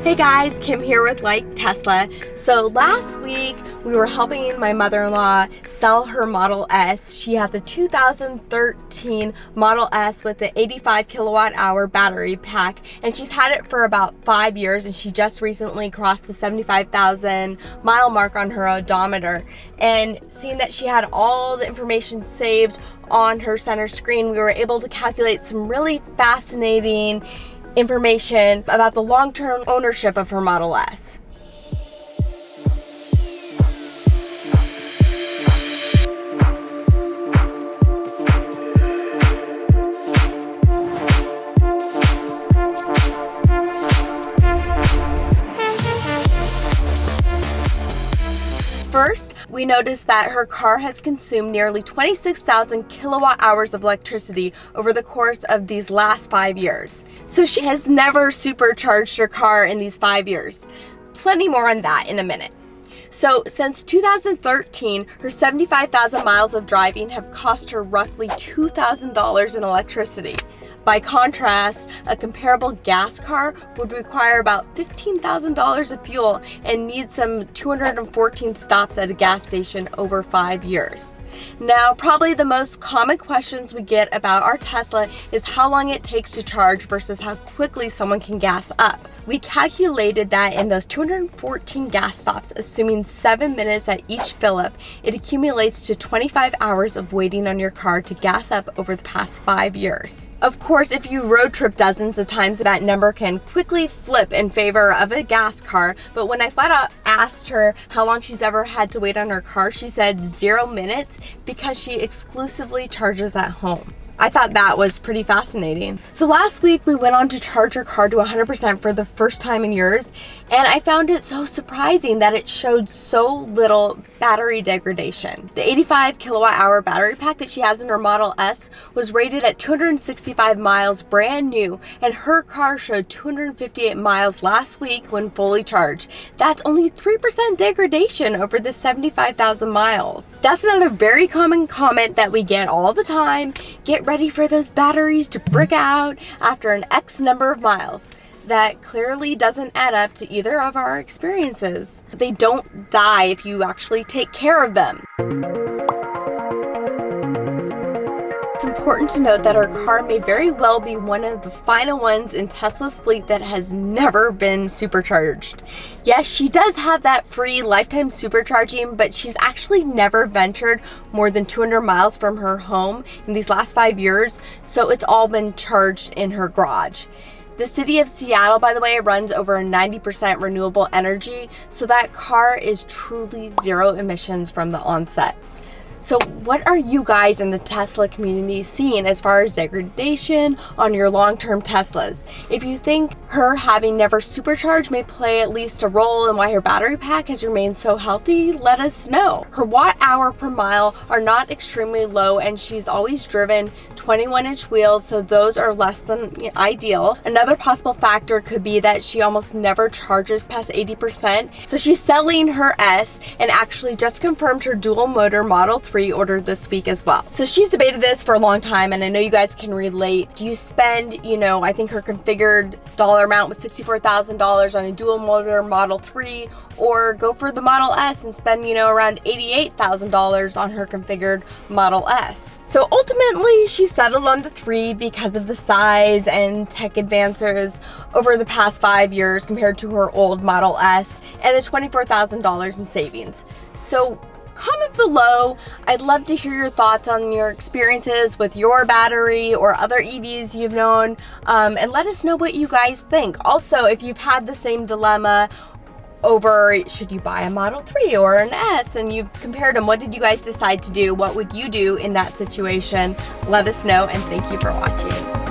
Hey guys, Kim here with Like Tesla. So last week we were helping my mother-in-law sell her Model S. She has a 2013 Model S with the 85 kilowatt hour battery pack, and she's had it for about 5 years, and she just recently crossed the 75,000 mile mark on her odometer. And seeing that she had all the information saved on her center screen, we were able to calculate some really fascinating information about the long-term ownership of her Model S. First, we noticed that her car has consumed nearly 26,000 kilowatt hours of electricity over the course of these last 5 years. So she has never supercharged her car in these 5 years. Plenty more on that in a minute. So since 2013, her 75,000 miles of driving have cost her roughly $2,000 in electricity. By contrast, a comparable gas car would require about $15,000 of fuel and need some 214 stops at a gas station over 5 years. Now, probably the most common questions we get about our Tesla is how long it takes to charge versus how quickly someone can gas up. We calculated that in those 214 gas stops, assuming 7 minutes at each fill-up, it accumulates to 25 hours of waiting on your car to gas up over the past 5 years. Of course, if you road trip dozens of times, that number can quickly flip in favor of a gas car. But when I flat out asked her how long she's ever had to wait on her car, she said 0 minutes because she exclusively charges at home. I thought that was pretty fascinating. So last week we went on to charge her car to 100% for the first time in years, and I found it so surprising that it showed so little battery degradation. The 85 kilowatt hour battery pack that she has in her Model S was rated at 265 miles brand new, and her car showed 258 miles last week when fully charged. That's only 3% degradation over the 75,000 miles. That's another very common comment that we get all the time. Get ready for those batteries to brick out after an X number of miles. That clearly doesn't add up to either of our experiences. They don't die if you actually take care of them. It's important to note that our car may very well be one of the final ones in Tesla's fleet that has never been supercharged. Yes, she does have that free lifetime supercharging, but she's actually never ventured more than 200 miles from her home in these last 5 years, so it's all been charged in her garage. The city of Seattle, by the way, runs over 90% renewable energy, so that car is truly zero emissions from the onset. So what are you guys in the Tesla community seeing as far as degradation on your long-term Teslas? If you think her having never supercharged may play at least a role in why her battery pack has remained so healthy, let us know. Her watt hour per mile are not extremely low, and she's always driven 21-inch wheels, so those are less than ideal. Another possible factor could be that she almost never charges past 80%. So she's selling her S and actually just confirmed her dual motor Model 3 ordered this week as well. So she's debated this for a long time, and I know you guys can relate. Do you spend, I think her configured dollar amount was $64,000 on a dual motor Model 3, or go for the Model S and spend, around $88,000 on her configured Model S? So ultimately, she settled on the 3 because of the size and tech advances over the past 5 years compared to her old Model S, and the $24,000 in savings. So comment below. I'd love to hear your thoughts on your experiences with your battery or other EVs you've known, and let us know what you guys think. Also, if you've had the same dilemma over should you buy a Model 3 or an S, and you've compared them, what did you guys decide to do? What would you do in that situation? Let us know, and thank you for watching.